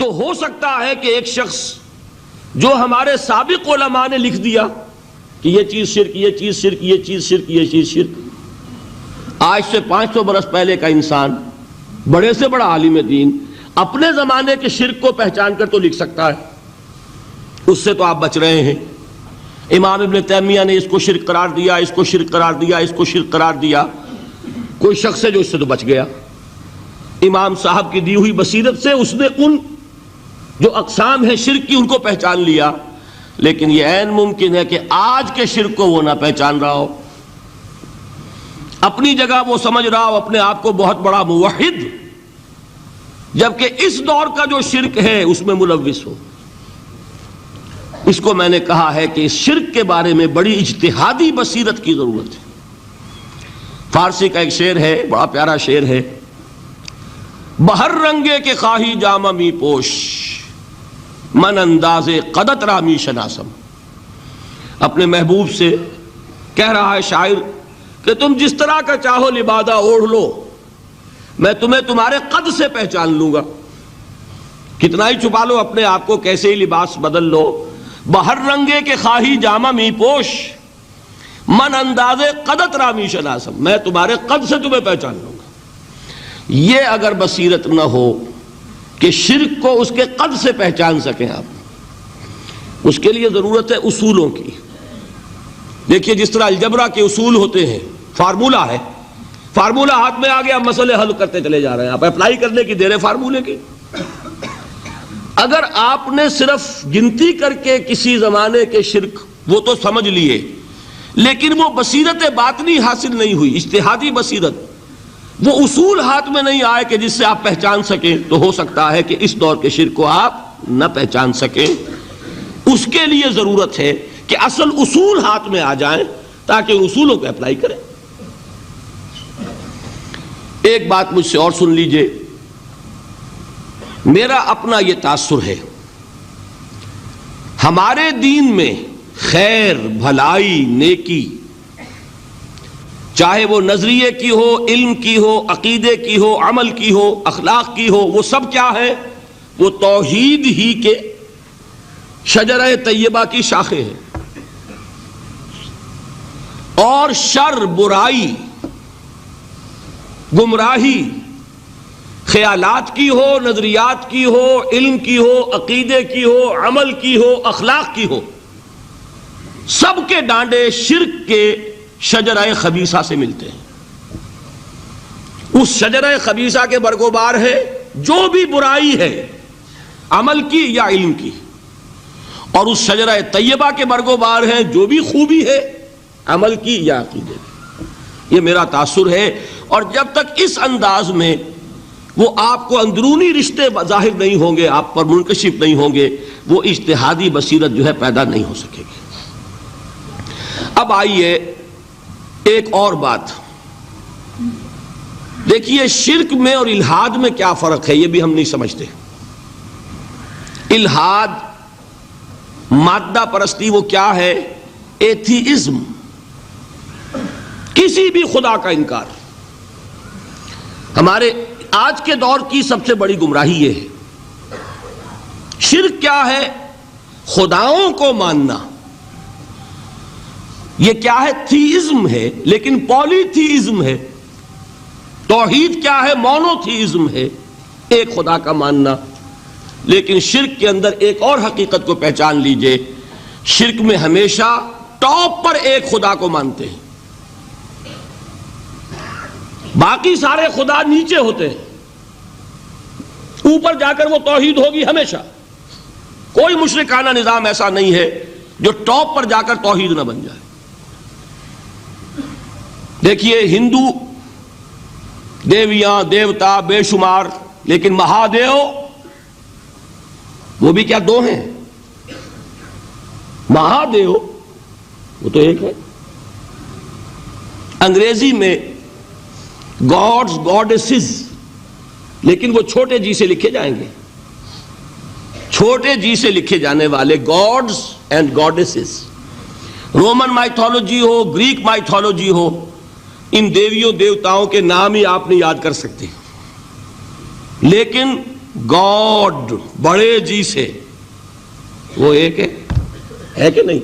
تو ہو سکتا ہے کہ ایک شخص جو ہمارے سابق علماء نے لکھ دیا کہ یہ چیز شرک، یہ چیز شرک، یہ چیز شرک، یہ چیز شرک، آج سے 500 برس پہلے کا انسان بڑے سے بڑا عالم دین اپنے زمانے کے شرک کو پہچان کر تو لکھ سکتا ہے، اس سے تو آپ بچ رہے ہیں۔ امام ابن تیمیہ نے اس کو شرک قرار دیا، اس کو شرک قرار دیا، اس کو شرک قرار دیا، کوئی شخص ہے جو اس سے تو بچ گیا۔ امام صاحب کی دی ہوئی بصیرت سے اس نے ان جو اقسام ہے شرک کی ان کو پہچان لیا، لیکن یہ عین ممکن ہے کہ آج کے شرک کو وہ نہ پہچان رہا ہو، اپنی جگہ وہ سمجھ رہا ہو اپنے آپ کو بہت بڑا موحد، جبکہ اس دور کا جو شرک ہے اس میں ملوث ہو۔ اس کو میں نے کہا ہے کہ اس شرک کے بارے میں بڑی اجتہادی بصیرت کی ضرورت ہے۔ فارسی کا ایک شعر ہے، بڑا پیارا شعر ہے، بہر رنگے کے خواہی جامہ می پوش، من انداز قدت رامی شناسم۔ اپنے محبوب سے کہہ رہا ہے شاعر کہ تم جس طرح کا چاہو لبادہ اوڑھ لو، میں تمہیں تمہارے قد سے پہچان لوں گا، کتنا ہی چھپا لو اپنے آپ کو، کیسے ہی لباس بدل لو، بہر رنگے کے خواہی جامہ می پوش، من انداز قدت رامی شناسم، میں تمہارے قد سے تمہیں پہچان لوں گا۔ یہ اگر بصیرت نہ ہو کہ شرک کو اس کے قد سے پہچان سکیں آپ، اس کے لیے ضرورت ہے اصولوں کی۔ دیکھیے جس طرح الجبرا کے اصول ہوتے ہیں، فارمولہ ہے، فارمولہ ہاتھ میں آ گیا، مسئلے حل کرتے چلے جا رہے ہیں، آپ اپلائی کرنے کی دیر ہے فارمولے کی۔ اگر آپ نے صرف گنتی کر کے کسی زمانے کے شرک وہ تو سمجھ لیے، لیکن وہ بصیرت باطنی حاصل نہیں ہوئی، اجتہادی بصیرت، وہ اصول ہاتھ میں نہیں آئے کہ جس سے آپ پہچان سکیں، تو ہو سکتا ہے کہ اس دور کے شرک کو آپ نہ پہچان سکیں۔ اس کے لیے ضرورت ہے کہ اصل اصول ہاتھ میں آ جائیں تاکہ ان اصولوں کو اپلائی کریں۔ ایک بات مجھ سے اور سن لیجئے، میرا اپنا یہ تاثر ہے، ہمارے دین میں خیر، بھلائی، نیکی، چاہے وہ نظریے کی ہو، علم کی ہو، عقیدے کی ہو، عمل کی ہو، اخلاق کی ہو، وہ سب کیا ہے؟ وہ توحید ہی کے شجرہ طیبہ کی شاخیں ہیں۔ اور شر، برائی، گمراہی، خیالات کی ہو، نظریات کی ہو، علم کی ہو، عقیدے کی ہو، عمل کی ہو، اخلاق کی ہو، سب کے ڈانڈے شرک کے شجرہ خبیثہ سے ملتے ہیں۔ اس شجرہ خبیثہ کے برگوبار ہے جو بھی برائی ہے، عمل کی یا علم کی، اور اس شجرہ طیبہ کے برگوبار ہے جو بھی خوبی ہے، عمل کی یا عقیدے کی۔ یہ میرا تاثر ہے، اور جب تک اس انداز میں وہ آپ کو اندرونی رشتے ظاہر نہیں ہوں گے، آپ پر منکشف نہیں ہوں گے، وہ اجتہادی بصیرت جو ہے پیدا نہیں ہو سکے گی۔ اب آئیے ایک اور بات دیکھیے، شرک میں اور الحاد میں کیا فرق ہے، یہ بھی ہم نہیں سمجھتے۔ الحاد، مادہ پرستی، وہ کیا ہے؟ ایتھیزم، کسی بھی خدا کا انکار۔ ہمارے آج کے دور کی سب سے بڑی گمراہی یہ ہے۔ شرک کیا ہے؟ خداؤں کو ماننا۔ یہ کیا ہے؟ تھیزم ہے، لیکن پولی تھیزم ہے۔ توحید کیا ہے؟ مونو تھیزم ہے، ایک خدا کا ماننا۔ لیکن شرک کے اندر ایک اور حقیقت کو پہچان لیجئے، شرک میں ہمیشہ ٹاپ پر ایک خدا کو مانتے ہیں، باقی سارے خدا نیچے ہوتے ہیں، اوپر جا کر وہ توحید ہوگی ہمیشہ۔ کوئی مشرکانہ نظام ایسا نہیں ہے جو ٹاپ پر جا کر توحید نہ بن جائے۔ دیکھیے ہندو دیویاں، دیوتا بے شمار، لیکن مہادیو وہ بھی کیا دو ہیں؟ مہادیو وہ تو ایک ہے۔ انگریزی میں گاڈز، گاڈیسز، لیکن وہ چھوٹے جی سے لکھے جائیں گے، چھوٹے جی سے لکھے جانے والے gods and goddesses. Roman mythology ہو، گریک مائتھولوجی ہو، ان دیویوں دیوتاؤں کے نام ہی آپ نہیں یاد کر سکتے، لیکن گاڈ بڑے جی سے، وہ ایک ہے کہ نہیں؟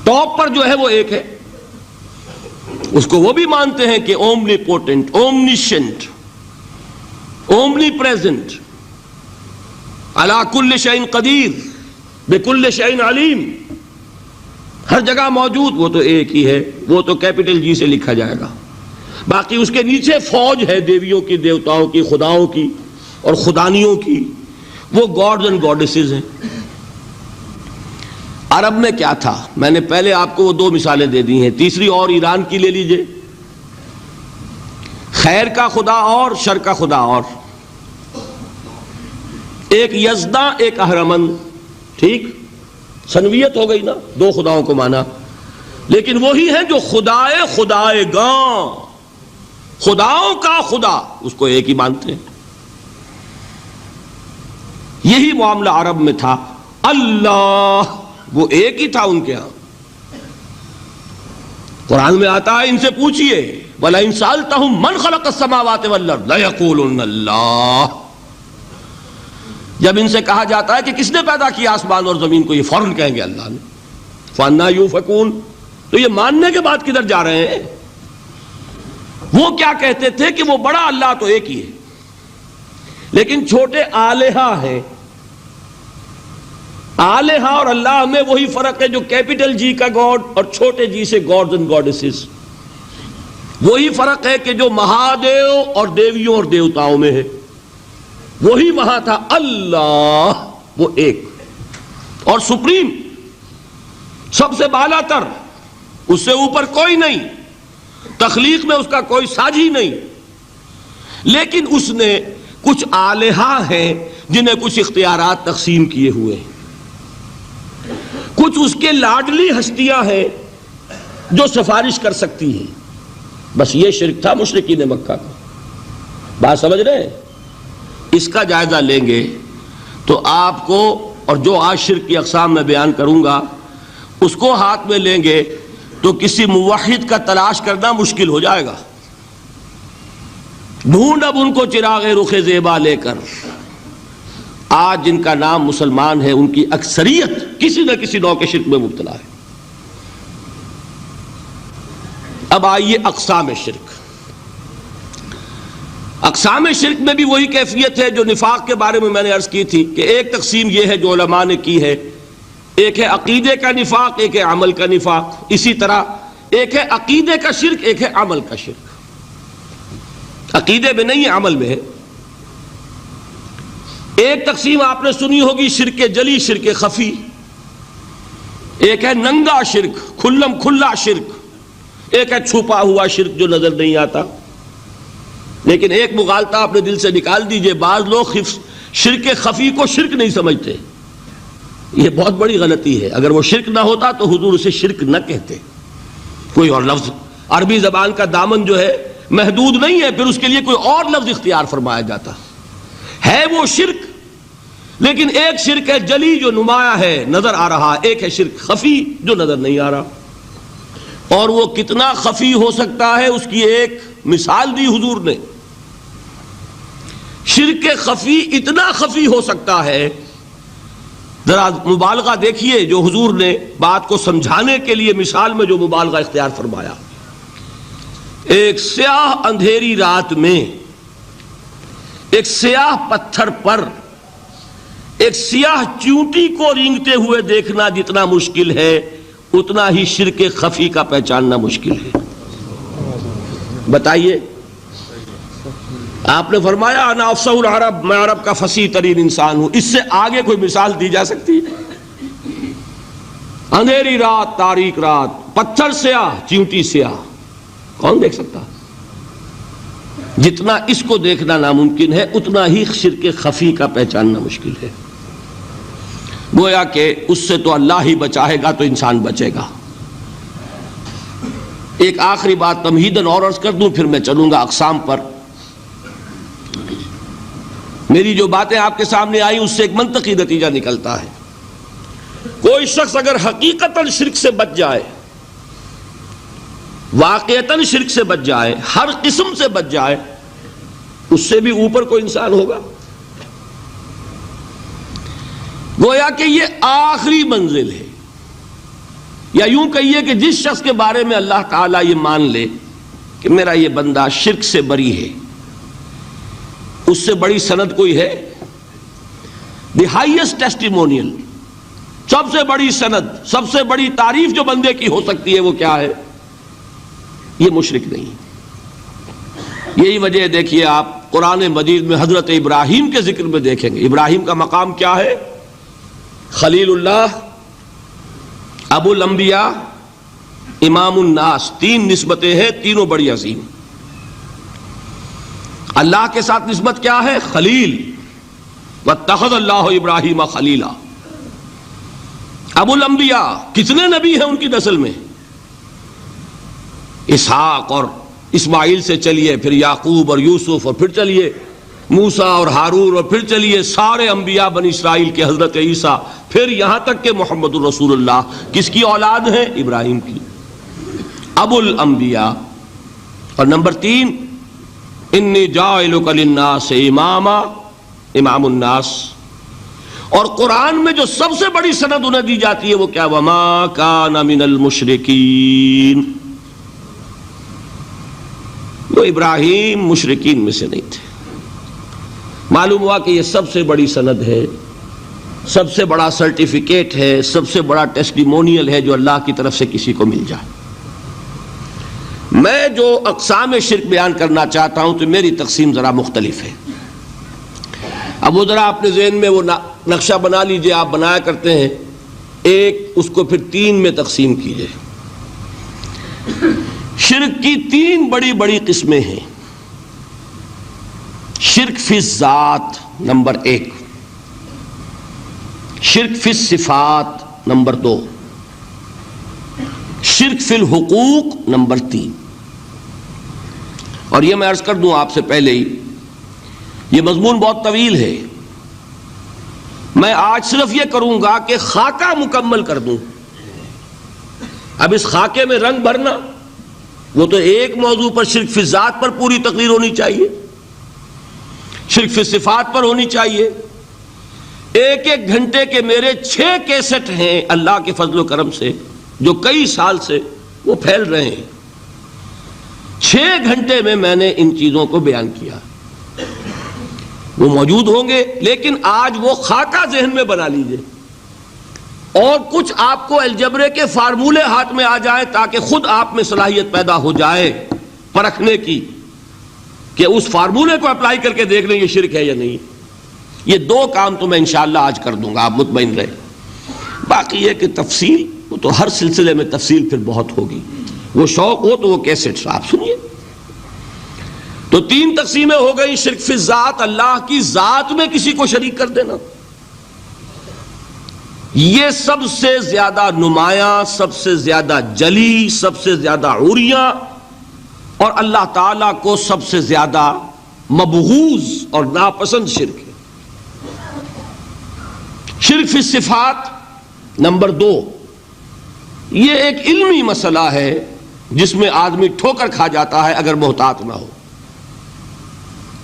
ٹاپ پر جو ہے وہ ایک ہے، اس کو وہ بھی مانتے ہیں کہ اومنی پوٹنٹ، اومنیشنٹ، اومنی پریزنٹ، علی کل شیء قدیر، بکل شیء علیم، ہر جگہ موجود، وہ تو ایک ہی ہے، وہ تو کیپٹل جی سے لکھا جائے گا۔ باقی اس کے نیچے فوج ہے دیویوں کی، دیوتاؤں کی، خداؤں کی اور خدانیوں کی، وہ گاڈز اینڈ گاڈیسز ہیں۔ عرب میں کیا تھا؟ میں نے پہلے آپ کو وہ دو مثالیں دے دی ہیں، تیسری اور ایران کی لے لیجئے، خیر کا خدا اور شر کا خدا اور، ایک یزداں ایک اہرمن، ٹھیک، سنویت ہو گئی نا، دو خداؤں کو مانا، لیکن وہی ہیں جو خدائے خدائے گاں، خداؤں کا خدا، اس کو ایک ہی مانتے ہیں۔ یہی معاملہ عرب میں تھا، اللہ وہ ایک ہی تھا ان کے ہاں۔ قرآن میں آتا ہے ان سے پوچھئے وَلَئِن سَأَلْتَهُم مَّنْ خَلَقَ السَّمَاوَاتِ وَالْأَرْضَ لَيَقُولُنَّ اللَّهُ، جب ان سے کہا جاتا ہے کہ کس نے پیدا کیا آسمان اور زمین کو، یہ فوراً کہیں گے اللہ نے۔ فَأَنَّىٰ يُؤْفَكُونَ، تو یہ ماننے کے بعد کدھر جا رہے ہیں؟ وہ کیا کہتے تھے کہ وہ بڑا اللہ تو ایک ہی ہے، لیکن چھوٹے آلہہ ہیں۔ آلہہ اور اللہ میں وہی فرق ہے جو کیپٹل جی کا گاڈ اور چھوٹے جی سے گاڈز اینڈ گاڈیسز، وہی فرق ہے کہ جو مہادیو اور دیویوں اور دیوتاؤں میں ہے، وہی وہاں تھا۔ اللہ وہ ایک اور سپریم، سب سے بالا تر، اس سے اوپر کوئی نہیں، تخلیق میں اس کا کوئی ساجی نہیں، لیکن اس نے کچھ آلہہ ہیں جنہیں کچھ اختیارات تقسیم کیے ہوئے ہیں، کچھ اس کے لاڈلی ہستیاں ہیں جو سفارش کر سکتی ہیں۔ بس یہ شرک تھا مشرکین مکہ کا، بات سمجھ رہے ہیں؟ اس کا جائزہ لیں گے تو آپ کو، اور جو آج شرک کی اقسام میں بیان کروں گا اس کو ہاتھ میں لیں گے تو کسی موحد کا تلاش کرنا مشکل ہو جائے گا۔ ڈھونڈ اب ان کو چراغ رخ زیبا لے کر، آج جن کا نام مسلمان ہے ان کی اکثریت کسی نہ کسی نوع کے شرک میں مبتلا ہے۔ اب آئیے اقسام شرک۔ اقسام شرک میں بھی وہی کیفیت ہے جو نفاق کے بارے میں نے عرض کی تھی کہ ایک تقسیم یہ ہے جو علماء نے کی ہے، ایک ہے عقیدے کا نفاق، ایک ہے عمل کا نفاق، اسی طرح ایک ہے عقیدے کا شرک، ایک ہے عمل کا شرک۔ عقیدے میں نہیں ہے، عمل میں ہے۔ ایک تقسیم آپ نے سنی ہوگی شرک جلی، شرک خفی، ایک ہے ننگا شرک، کھلم کھلا شرک، ایک ہے چھپا ہوا شرک جو نظر نہیں آتا۔ لیکن ایک مغالطہ اپنے دل سے نکال دیجئے، بعض لوگ شرک خفی کو شرک نہیں سمجھتے، یہ بہت بڑی غلطی ہے۔ اگر وہ شرک نہ ہوتا تو حضور اسے شرک نہ کہتے، کوئی اور لفظ، عربی زبان کا دامن جو ہے محدود نہیں ہے، پھر اس کے لیے کوئی اور لفظ اختیار فرمایا جاتا ہے وہ شرک۔ لیکن ایک شرک ہے جلی جو نمایاں ہے، نظر آ رہا، ایک ہے شرک خفی جو نظر نہیں آ رہا، اور وہ کتنا خفی ہو سکتا ہے اس کی ایک مثال دی حضور نے۔ شرک خفی اتنا خفی ہو سکتا ہے، ذرا مبالغہ دیکھیے جو حضور نے بات کو سمجھانے کے لیے مثال میں جو مبالغہ اختیار فرمایا۔ ایک سیاہ اندھیری رات میں ایک سیاہ پتھر پر ایک سیاہ چیونٹی کو رینگتے ہوئے دیکھنا جتنا مشکل ہے، اتنا ہی شرک خفی کا پہچاننا مشکل ہے۔ بتائیے، آپ نے فرمایا انا افصح العرب، میں عرب کا فصیح ترین انسان ہوں، اس سے آگے کوئی مثال دی جا سکتی ہے؟ اندھیری رات، تاریک رات، پتھر سیاہ، چیونٹی سیاہ، کون دیکھ سکتا؟ جتنا اس کو دیکھنا ناممکن ہے اتنا ہی شرک خفی کا پہچاننا مشکل ہے۔ گویا کہ اس سے تو اللہ ہی بچائے گا تو انسان بچے گا۔ ایک آخری بات تمہیداً اور عرض کر دوں، پھر میں چلوں گا اقسام پر۔ میری جو باتیں آپ کے سامنے آئی اس سے ایک منطقی نتیجہ نکلتا ہے، کوئی شخص اگر حقیقتاً شرک سے بچ جائے، واقعتاً شرک سے بچ جائے، ہر قسم سے بچ جائے، اس سے بھی اوپر کوئی انسان ہوگا؟ گویا کہ یہ آخری منزل ہے، یا یوں کہیے کہ جس شخص کے بارے میں اللہ تعالیٰ یہ مان لے کہ میرا یہ بندہ شرک سے بری ہے، اس سے بڑی سند کوئی ہے؟ دی ہائیسٹ ٹیسٹیمونیل، سب سے بڑی سند، سب سے بڑی تعریف جو بندے کی ہو سکتی ہے وہ کیا ہے؟ یہ مشرک نہیں۔ یہی وجہ ہے، دیکھیے آپ قرآن مجید میں حضرت ابراہیم کے ذکر میں دیکھیں گے، ابراہیم کا مقام کیا ہے؟ خلیل اللہ، ابو الانبیاء، امام الناس، تین نسبتیں ہیں، تینوں بڑی عظیم۔ اللہ کے ساتھ نسبت کیا ہے؟ خلیل، واتخذ اللہ ابراہیم خلیلا۔ ابو الانبیاء، کتنے نبی ہیں ان کی نسل میں؟ اسحاق اور اسماعیل سے چلیے، پھر یعقوب اور یوسف، اور پھر چلیے موسیٰ اور ہارون، اور پھر چلیے سارے انبیاء بنی اسرائیل کے، حضرت عیسیٰ، پھر یہاں تک کہ محمد الرسول اللہ کس کی اولاد ہے؟ ابراہیم کی، ابو الانبیاء۔ اور نمبر 3، انی جاعلک للناس اماما، امام الناس۔ اور قرآن میں جو سب سے بڑی سند انہیں دی جاتی ہے وہ کیا؟ وما کان من المشرکین۔ وہ ابراہیم مشرکین میں سے نہیں تھے۔ معلوم ہوا کہ یہ سب سے بڑی سند ہے، سب سے بڑا سرٹیفکیٹ ہے، سب سے بڑا ٹیسٹیمونیل ہے جو اللہ کی طرف سے کسی کو مل جائے۔ میں جو اقسام شرک بیان کرنا چاہتا ہوں تو میری تقسیم ذرا مختلف ہے۔ اب وہ ذرا اپنے ذہن میں وہ نقشہ بنا لیجئے، آپ بنایا کرتے ہیں ایک، اس کو پھر 3 میں تقسیم کیجئے۔ شرک کی 3 بڑی بڑی قسمیں ہیں۔ شرک فی الذات نمبر 1، شرک فی الصفات نمبر 2، شرک فی الحقوق نمبر 3۔ اور یہ میں عرض کر دوں آپ سے پہلے ہی، یہ مضمون بہت طویل ہے، میں آج صرف یہ کروں گا کہ خاکہ مکمل کر دوں۔ اب اس خاکے میں رنگ بھرنا، وہ تو ایک موضوع پر شرک فی الذات پر پوری تقریر ہونی چاہیے، شرک فی الصفات پر ہونی چاہیے۔ ایک ایک گھنٹے کے میرے 6 کیسٹ ہیں اللہ کے فضل و کرم سے، جو کئی سال سے وہ پھیل رہے ہیں۔ 6 گھنٹے میں نے ان چیزوں کو بیان کیا، وہ موجود ہوں گے، لیکن آج وہ خاکہ ذہن میں بنا لیجئے، اور کچھ آپ کو الجبرے کے فارمولے ہاتھ میں آ جائیں تاکہ خود آپ میں صلاحیت پیدا ہو جائے پرکھنے کی کہ اس فارمولے کو اپلائی کر کے دیکھ لیں یہ شرک ہے یا نہیں۔ یہ 2 کام تو میں انشاءاللہ آج کر دوں گا، آپ مطمئن رہیں۔ باقی یہ کہ تفصیل، وہ تو ہر سلسلے میں تفصیل پھر بہت ہوگی، وہ شوق ہو تو وہ کیسٹس آپ سنیے۔ تو 3 تقسیمیں ہو گئی۔ شرک فی الذات، اللہ کی ذات میں کسی کو شریک کر دینا، یہ سب سے زیادہ نمایاں، سب سے زیادہ جلی، سب سے زیادہ عریاں، اور اللہ تعالیٰ کو سب سے زیادہ مبغوض اور ناپسند شرک ہے۔ شرک فی الصفات نمبر 2، یہ ایک علمی مسئلہ ہے جس میں آدمی ٹھوکر کھا جاتا ہے اگر محتاط نہ ہو۔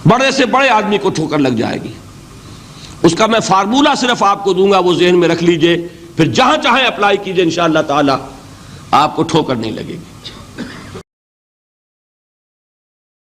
بڑے سے بڑے آدمی کو ٹھوکر لگ جائے گی۔ اس کا میں فارمولہ صرف آپ کو دوں گا، وہ ذہن میں رکھ لیجئے، پھر جہاں چاہیں اپلائی کیجئے، انشاءاللہ تعالی آپ کو ٹھوکر نہیں لگے گی۔